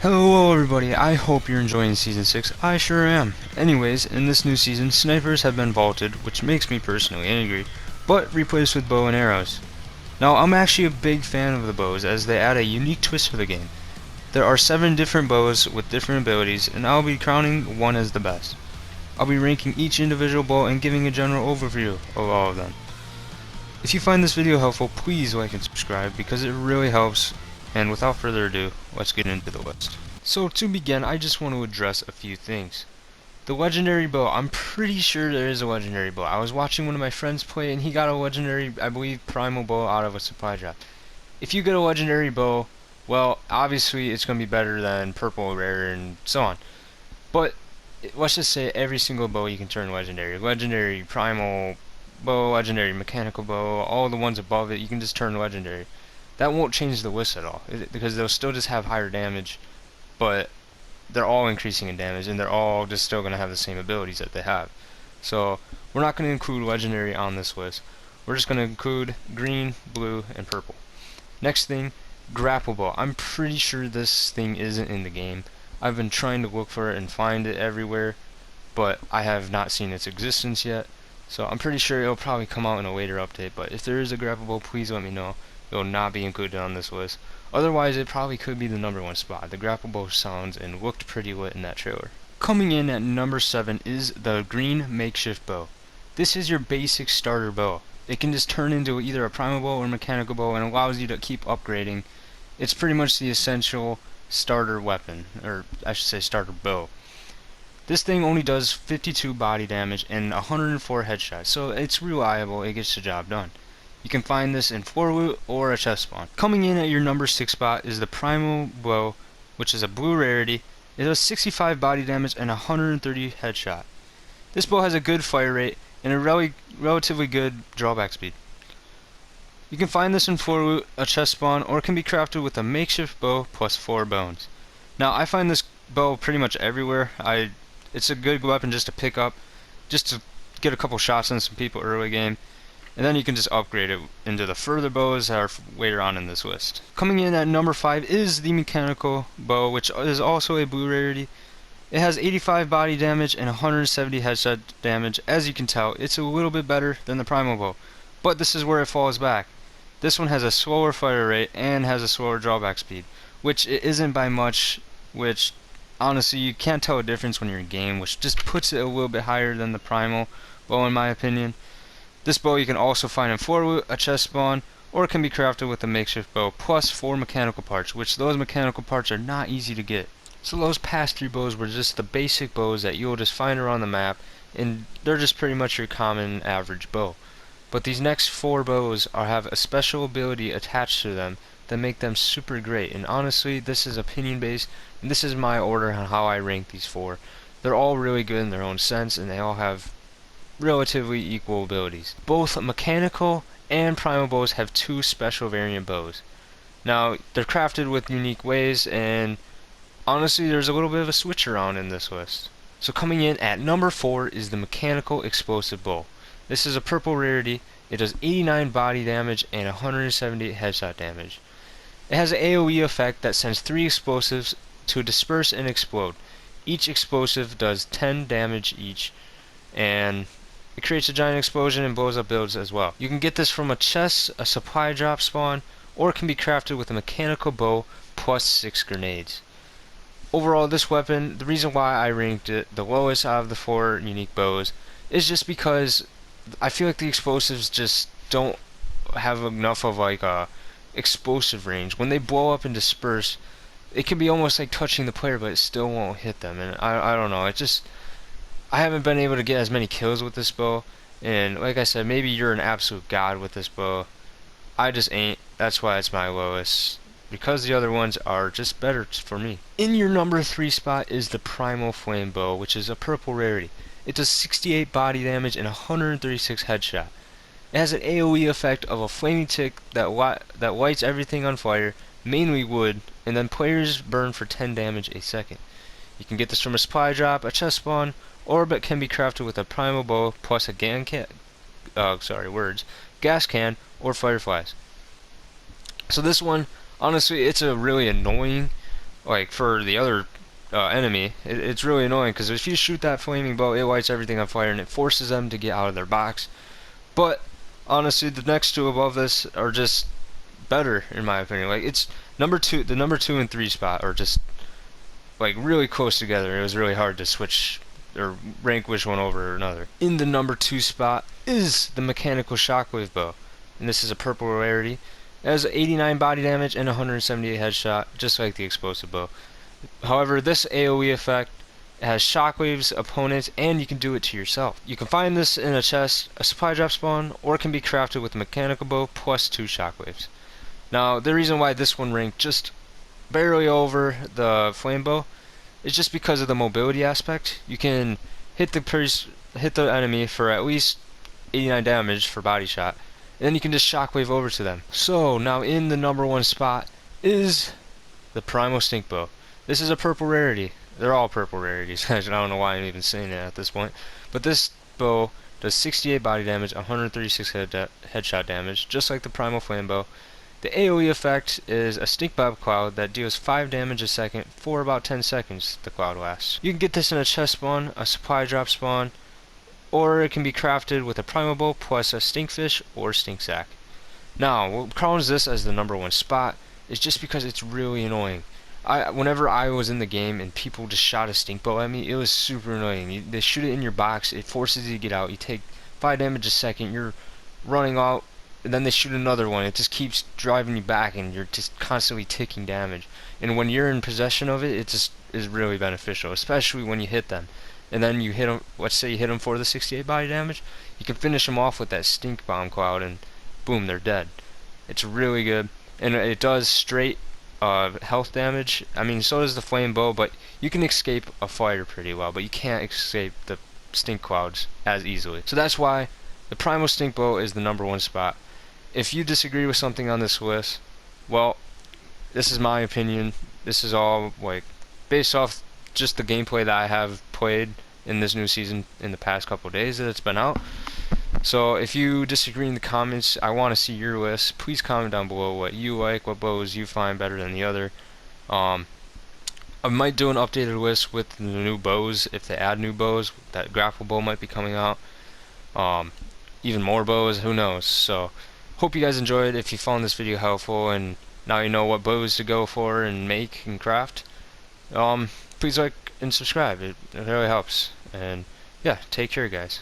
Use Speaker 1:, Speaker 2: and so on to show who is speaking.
Speaker 1: Hello everybody, I hope you're enjoying Season 6, I sure am. Anyways, in this new season, snipers have been vaulted, which makes me personally angry, but replaced with bow and arrows. Now, I'm actually a big fan of the bows, as they add a unique twist to the game. There are 7 different bows with different abilities, and I'll be crowning one as the best. I'll be ranking each individual bow and giving a general overview of all of them. If you find this video helpful, please like and subscribe because it really helps. And without further ado, let's get into the list. So to begin, I just want to address a few things. The legendary bow, I'm pretty sure there is a legendary bow. I was watching one of my friends play and he got a legendary, I believe, Primal Blow out of a supply drop. If you get a legendary bow, well, obviously it's going to be better than purple, rare, and so on. But let's just say every single bow you can turn legendary. Legendary Primal Bow, legendary Mechanical Bow, all the ones above it, you can just turn legendary. That won't change the list at all, because they'll still just have higher damage, but they're all increasing in damage, and they're all just still going to have the same abilities that they have. So we're not going to include legendary on this list. We're just going to include green, blue, and purple. Next thing, grapple bow. I'm pretty sure this thing isn't in the game. I've been trying to look for it and find it everywhere, but I have not seen its existence yet. So I'm pretty sure it'll probably come out in a later update, but if there is a grapple bow, please let me know. It will not be included on this list. Otherwise, it probably could be the #1 spot. The grapple bow sounds and looked pretty lit in that trailer. Coming in at number 7 is the green Makeshift Bow. This is your basic starter bow. It can just turn into either a primal bow or mechanical bow and allows you to keep upgrading. It's pretty much the essential starter weapon, or I should say starter bow. This thing only does 52 body damage and 104 headshots, so it's reliable, it gets the job done. You can find this in floor loot or a chest spawn. Coming in at your number 6 spot is the Primal Blow, which is a blue rarity. It does 65 body damage and 130 headshot. This bow has a good fire rate and a relatively good drawback speed. You can find this in floor loot, a chest spawn, or it can be crafted with a makeshift bow plus 4 bones. Now I find this bow pretty much everywhere. It's a good weapon just to pick up, just to get a couple shots on some people early game, and then you can just upgrade it into the further bows that are later on in this list. Coming in at number 5 is the Mechanical Bow, which is also a blue rarity. It has 85 body damage and 170 headshot damage. As you can tell, it's a little bit better than the Primal Bow, but this is where it falls back. This one has a slower fire rate and has a slower drawback speed, which it isn't by much, which honestly you can't tell a difference when you're in game, which just puts it a little bit higher than the Primal Bow in my opinion. This bow you can also find in floor loot, a chest spawn, or it can be crafted with a makeshift bow plus 4 mechanical parts, which those mechanical parts are not easy to get. So those past 3 bows were just the basic bows that you'll just find around the map, and they're just pretty much your common average bow. But these next 4 bows have a special ability attached to them that make them super great, and honestly this is opinion based, and this is my order on how I rank these 4. They're all really good in their own sense, and they all have relatively equal abilities. Both mechanical and primal bows have 2 special variant bows. Now they're crafted with unique ways, and honestly there's a little bit of a switch around in this list. So coming in at number 4 is the Mechanical Explosive Bow. This is a purple rarity. It does 89 body damage and 170 headshot damage. It has an AoE effect that sends 3 explosives to disperse and explode. Each explosive does 10 damage each, and it creates a giant explosion and blows up builds as well. You can get this from a chest, a supply drop spawn, or it can be crafted with a mechanical bow plus 6 grenades. Overall, this weapon, the reason why I ranked it the lowest out of the 4 unique bows is just because I feel like the explosives just don't have enough of like a explosive range. When they blow up and disperse, it can be almost like touching the player, but it still won't hit them. And I don't know, I haven't been able to get as many kills with this bow, and like I said, maybe you're an absolute god with this bow. I just ain't. That's why it's my lowest, because the other ones are just better for me. In your number 3 spot is the Primal Flame Bow, which is a purple rarity. It does 68 body damage and 136 headshot. It has an AoE effect of a flaming tick that lights everything on fire, mainly wood, and then players burn for 10 damage a second. You can get this from a supply drop, a chest spawn, or it can be crafted with a primal bow plus a gas can, or fireflies. So this one, honestly, it's a really annoying like for the other enemy. It's really annoying because if you shoot that flaming bow, it lights everything on fire and it forces them to get out of their box. But honestly, the next two above this are just better in my opinion. Like it's number two, the number 2 and 3 spot are just like really close together. It was really hard to switch or rank which one over another. In the number 2 spot is the mechanical shockwave bow, and this is a purple rarity. It has 89 body damage and 178 headshot, just like the explosive bow. However, this AoE effect has shockwaves, opponents, and you can do it to yourself. You can find this in a chest, a supply drop spawn, or it can be crafted with a mechanical bow plus 2 shockwaves. Now, the reason why this one ranked just barely over the flame bow is just because of the mobility aspect. You can hit the enemy for at least 89 damage for body shot, and then you can just shockwave over to them. So now in the number 1 spot is the Primal Stink Bow. This is a purple rarity. They're all purple rarities. I don't know why I'm even saying it at this point. But this bow does 68 body damage, 136 headshot damage, just like the Primal Flame Bow. The AoE effect is a stink bob cloud that deals 5 damage a second for about 10 seconds the cloud lasts. You can get this in a chest spawn, a supply drop spawn, or it can be crafted with a primal bow plus a stinkfish or stink sack. Now, what crowns this as the number 1 spot is just because it's really annoying. Whenever I was in the game and people just shot a stink bow at me, it was super annoying. They shoot it in your box, it forces you to get out. You take 5 damage a second, you're running out, and then they shoot another one. It just keeps driving you back, and you're just constantly taking damage. And when you're in possession of it, it just is really beneficial, especially when you hit them. And then you hit them, let's say you hit them for the 68 body damage, you can finish them off with that stink bomb cloud, and boom, they're dead. It's really good, and it does straight health damage. I mean, so does the flame bow, but you can escape a fighter pretty well, but you can't escape the stink clouds as easily. So that's why the Primal Stink Bow is the number 1 spot. If you disagree with something on this list, well, this is my opinion. This is all like based off just the gameplay that I have played in this new season in the past couple of days that it's been out. So if you disagree in the comments, I want to see your list. Please comment down below what you like, what bows you find better than the other. I might do an updated list with the new bows if they add new bows. That grapple bow might be coming out. Even more bows, who knows. So hope you guys enjoyed. If you found this video helpful and now you know what bows to go for and make and craft, please like and subscribe. It really helps. And yeah, take care, guys.